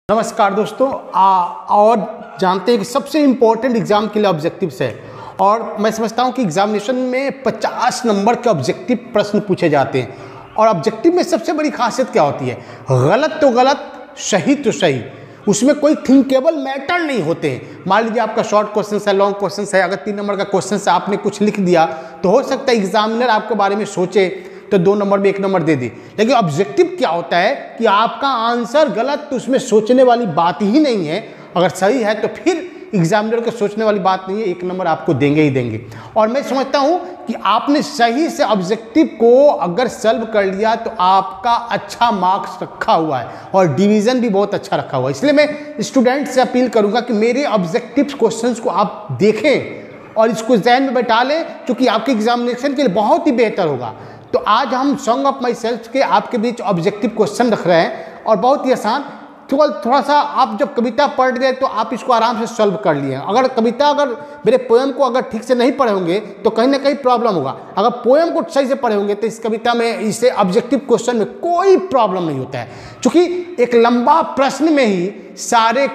नमस्कार दोस्तों। और जानते हैं कि सबसे इम्पोर्टेंट एग्जाम के लिए ऑब्जेक्टिव्स है और मैं समझता हूं कि एग्जामिनेशन में 50 नंबर के ऑब्जेक्टिव प्रश्न पूछे जाते हैं। और ऑब्जेक्टिव में सबसे बड़ी खासियत क्या होती है? गलत तो गलत, सही तो सही, उसमें कोई थिंकेबल मैटर नहीं होते हैं। मान लीजिए आपका शॉर्ट क्वेश्चन है, लॉन्ग क्वेश्चन है, अगर 3 नंबर का क्वेश्चन है, आपने कुछ लिख दिया तो हो सकता है एग्जामिनर आपके बारे में सोचे तो 2 नंबर में 1 नंबर दे दी। लेकिन ऑब्जेक्टिव क्या होता है कि आपका आंसर गलत तो उसमें सोचने वाली बात ही नहीं है, अगर सही है तो फिर एग्जामिनर को सोचने वाली बात नहीं है, 1 नंबर आपको देंगे ही देंगे। और मैं समझता हूं कि आपने सही से ऑब्जेक्टिव को अगर सॉल्व कर लिया तो आपका अच्छा मार्क्स रखा हुआ है और डिवीजन भी बहुत अच्छा रखा हुआ है। इसलिए मैं स्टूडेंट से अपील करूंगा कि मेरे ऑब्जेक्टिव क्वेश्चंस को आप देखें और इसको ज़हन में बैठा लें, क्योंकि आपके एग्जामिनेशन के लिए बहुत ही बेहतर होगा। तो आज हम सॉन्ग ऑफ माई सेल्फ के आपके बीच ऑब्जेक्टिव क्वेश्चन रख रहे हैं और बहुत ही आसान। थोड़ा सा आप जब कविता पढ़ गए तो आप इसको आराम से सॉल्व कर लिए। अगर मेरे पोएम को अगर ठीक से नहीं पढ़े होंगे तो कहीं ना कहीं प्रॉब्लम होगा। अगर पोएम को सही से पढ़े होंगे तो इस कविता में, इसे ऑब्जेक्टिव क्वेश्चन में कोई प्रॉब्लम नहीं होता है, क्योंकि एक लंबा प्रश्न में ही सारे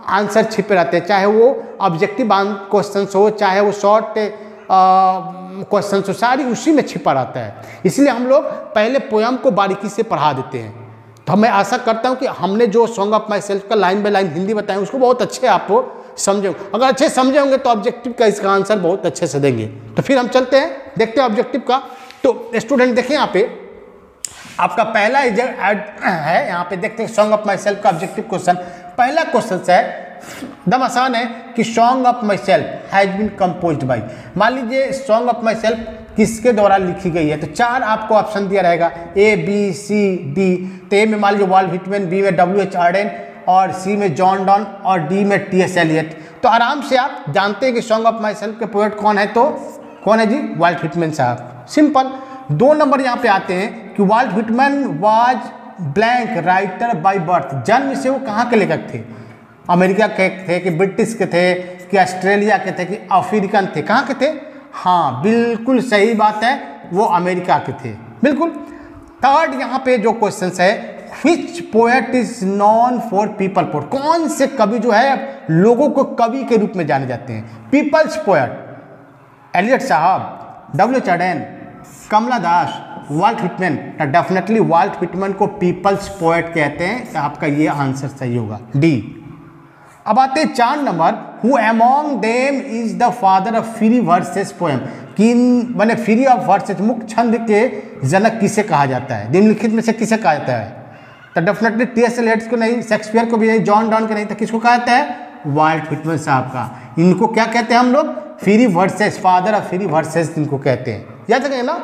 आंसर छिपे रहते हैं, चाहे वो ऑब्जेक्टिव क्वेश्चन हो, चाहे वो शॉर्ट क्वेश्चन तो सारी उसी में छिपा रहता है। इसलिए हम लोग पहले पोयम को बारीकी से पढ़ा देते हैं। तो मैं आशा करता हूं कि हमने जो सॉन्ग ऑफ माई सेल्फ का लाइन बाय लाइन हिंदी बताया उसको बहुत अच्छे आप समझे। अगर अच्छे समझे होंगे तो ऑब्जेक्टिव का इसका आंसर बहुत अच्छे से देंगे। तो फिर हम चलते हैं, देखते हैं ऑब्जेक्टिव का। तो स्टूडेंट देखें, यहाँ पे आपका पहला है, यहाँ पे देखते हैं सॉन्ग ऑफ माई सेल्फ का ऑब्जेक्टिव क्वेश्चन। पहला क्वेश्चन है, एकदम आसान है कि Song of Myself has been composed by. मान लीजिए सॉन्ग ऑफ माई सेल्फ किसके द्वारा लिखी गई है, तो 4 आपको ऑप्शन दिया रहेगा, ए बी सी डी। तो ए में मान लीजिए वाल्ट व्हिटमैन, बी में W.H. आर्डेन और सी में जॉन डॉन और डी में T.S. एलियट। तो आराम से आप जानते हैं कि सॉन्ग ऑफ माई सेल्फ के पोएट कौन है, तो कौन है जी? वाल्ट व्हिटमैन साहब। सिंपल। 2 नंबर यहाँ पे आते हैं कि Walt Whitman was blank writer by birth. जन्म से वो कहाँ के लेखक थे? अमेरिका के थे कि ब्रिटिश के थे कि ऑस्ट्रेलिया के थे कि अफ्रीकन थे? कहाँ के थे? हाँ, बिल्कुल सही बात है, वो अमेरिका के थे, बिल्कुल। थर्ड यहाँ पे जो क्वेश्चन है, which poet is known for people poet. कौन से कवि जो है लोगों को कवि के रूप में जाने जाते हैं? पीपल्स पोएट, एलियट साहब, W.H. Auden, Kamala Das, Walt Whitman. Definitely Walt Whitman को पीपल्स पोएट कहते हैं। तो आपका ये आंसर सही होगा, डी। अब आते हैं 4 number, who among them is the father of free versus poem. किन मैंने फ्री ऑफ वर्सेस, मुक्त छंद के जनक किसे कहा जाता है? निम्नलिखित में से किसे कहा जाता है? तो डेफिनेटली T.S. एलियट को नहीं, शेक्सपियर को भी नहीं, जॉन डॉन को नहीं, तो किसको कहा जाता है? वाल्ट व्हिटमैन साहब का। इनको क्या कहते हैं हम लोग? Free versus, father of free versus इनको कहते हैं, याद रखेंगे ना।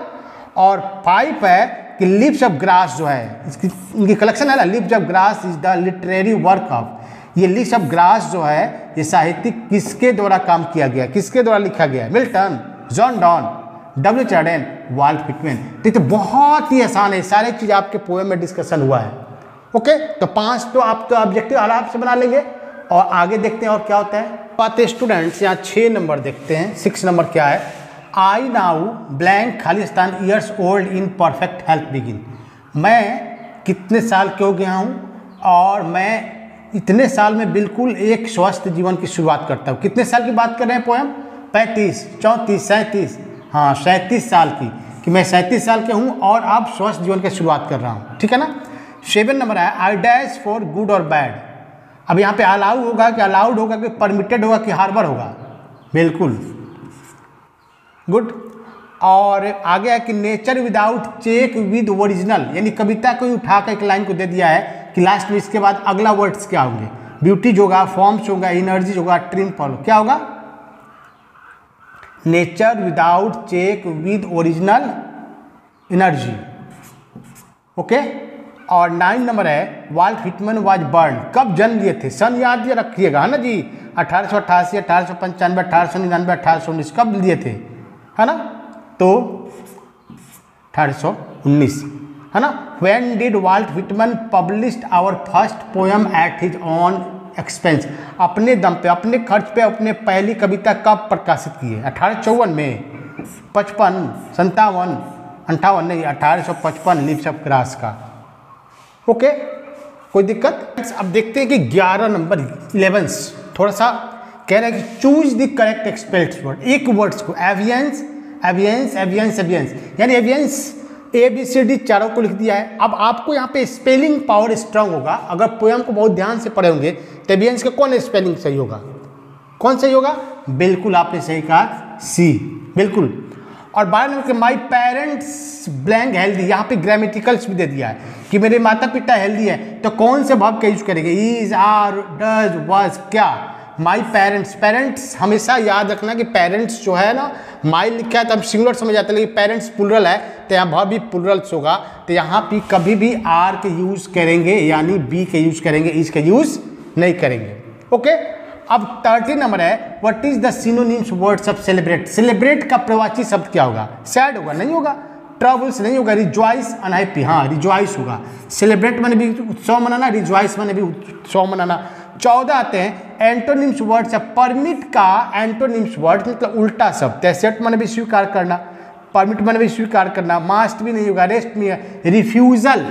और 5 है कि लिव्स ऑफ ग्रास जो है, इनकी कलेक्शन है ना, Leaves of Grass is the literary work of. ये लिव्स ऑफ ग्रास जो है ये साहित्यिक किसके द्वारा काम किया गया, किसके द्वारा लिखा गया? Milton, John Donne, W.H. Auden, Walt Whitman. तो बहुत ही आसान है, सारी चीज़ आपके पोएम में डिस्कशन हुआ है। ओके, तो 5 तो आप तो ऑब्जेक्टिव आराम से बना लेंगे और आगे देखते हैं और क्या होता है। पाते स्टूडेंट्स यहाँ 6 नंबर देखते हैं। 6 नंबर क्या है? आई नाउ ब्लैंक खाली स्थान years old in perfect health begin. मैं कितने साल के हो गया हूँ और मैं इतने साल में बिल्कुल एक स्वस्थ जीवन की शुरुआत करता हूँ। कितने साल की बात कर रहे हैं पोएम? 35, 34, 37, हाँ 37 साल की, कि मैं 37 साल के हूँ और अब स्वस्थ जीवन की शुरुआत कर रहा हूँ, ठीक है ना। 7 नंबर है, आई डैश फॉर गुड और बैड। अब यहाँ पे अलाउ होगा कि अलाउड होगा कि परमिटेड होगा कि हार्बर होगा? बिल्कुल गुड। और आगे है कि nature without check with original, यानी कविता को उठा कर एक लाइन को दे दिया है कि लास्ट में इसके बाद अगला वर्ड्स क्या होंगे? ब्यूटीज होगा, फॉर्म्स होगा, एनर्जी होगा, ट्रिम फॉलो, क्या होगा? Nature without check with original energy. Okay. और 9 नंबर है, वाल्ट व्हिटमैन वाज बर्न। कब जन्म लिए थे? सन याद दिया रखिएगा, है ना जी। 1888, 1895, 1899, 1819 कब लिए थे, है ना? तो 1819, है ना। When did Walt Whitman published our first poem at his own expense? अपने दम पे, अपने खर्च पे अपने पहली कविता कब प्रकाशित की है? 1854 में, 55, 57, 58 नहीं, 1855 लिव्स ऑफ ग्रास का। ओके। कोई दिक्कत? अब देखते हैं कि 11 नंबर 11 थोड़ा सा कह रहा है कि choose the correct expelled word. एक वर्ड्स को एवियंस एवियंस एवियंस एवियंस यानी एवियंस ABCD चारों को लिख दिया है। अब आपको यहाँ पे स्पेलिंग पावर स्ट्रांग होगा। अगर पोएम को बहुत ध्यान से पढ़े होंगे तो एवियंस का कौन स्पेलिंग सही होगा? कौन सही होगा? बिल्कुल आपने सही कहा, सी, बिल्कुल। और 12 नंबर के माई पेरेंट्स ब्लैंक हेल्दी, यहाँ पे ग्रामेटिकल्स भी दे दिया है कि मेरे माता पिता हेल्दी है, तो कौन से वर्ब का यूज करेंगे? इज, आर, डज, वाज, क्या? माई पेरेंट्स, पेरेंट्स हमेशा याद रखना कि पेरेंट्स जो है ना, माई लिखा है तो हम सिंगुलर समझ जाते हैं, लेकिन पेरेंट्स प्लुरल है तो यहाँ वर्ब भी प्लुरल्स होगा, तो यहाँ पे कभी भी आर के यूज करेंगे यानी बी के यूज करेंगे, इज के यूज नहीं करेंगे। ओके, अब 13 नंबर है what is the synonyms words of celebrate. Celebrate का प्रवाची शब्द क्या होगा? सैड होगा? नहीं होगा। ट्रबल्स नहीं होगा। रिजॉइस अनहैप्पी, हाँ रिजॉइस होगा। सेलिब्रेट माने भी उत्सव मनाना, रिजॉइस माने भी उत्सव मनाना। 14 आते हैं एंटोनिम्स वर्ड्स। परमिट का एंटोनिम्स वर्ड मतलब उल्टा शब्द। एक्सेप्ट माने भी स्वीकार करना, परमिट माने भी स्वीकार करना, मास्ट भी नहीं होगा, रेस्ट में रिफ्यूजल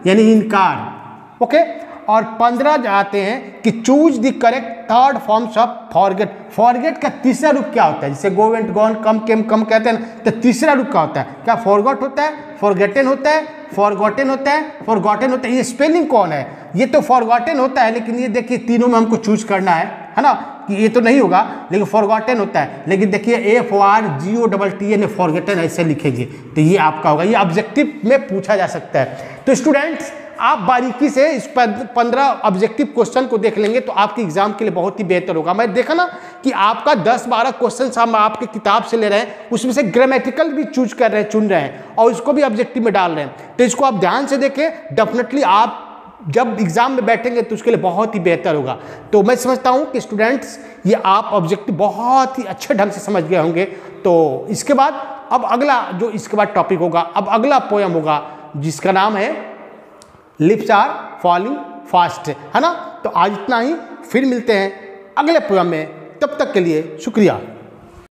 यानी इनकार। ओके, और 15 आते हैं कि choose the correct third forms of forget. Forget का तीसरा रूप क्या होता है? जैसे गो वेंट गॉन कम केम कम कहते हैं ना, तो तीसरा रूप क्या होता है? क्या फॉरगॉट होता है, फॉरगेटन होता है, फॉरगॉटन होता है, फॉरगॉटन होता है? ये स्पेलिंग कौन है? ये तो फॉरगॉटन होता है, लेकिन ये देखिए तीनों में हमको चूज करना है ना, कि ये तो नहीं होगा, लेकिन फॉरगॉटन होता है। लेकिन देखिए FORGOTTN फॉरगेटन ऐसे लिखेंगे तो ये आपका होगा। ये ऑब्जेक्टिव में पूछा जा सकता है। तो स्टूडेंट्स आप बारीकी से इस 15 ऑब्जेक्टिव क्वेश्चन को देख लेंगे तो आपके एग्जाम के लिए बहुत ही बेहतर होगा। मैं देखा ना कि आपका 10-12 क्वेश्चन हम आपके किताब से ले रहे हैं, उसमें से ग्रामेटिकल भी चूज कर रहे हैं, चुन रहे हैं और उसको भी ऑब्जेक्टिव में डाल रहे हैं। तो इसको आप ध्यान से देखें, डेफिनेटली आप जब एग्जाम में बैठेंगे तो उसके लिए बहुत ही बेहतर होगा। तो मैं समझता हूं कि स्टूडेंट्स ये आप ऑब्जेक्टिव बहुत ही अच्छे ढंग से समझ गए होंगे। तो इसके बाद अब अगला जो इसके बाद टॉपिक होगा, अब अगला पोएम होगा जिसका नाम है लिप्स आर फॉलिंग फास्ट, है ना। तो आज इतना ही, फिर मिलते हैं अगले पोएम में, तब तक के लिए शुक्रिया।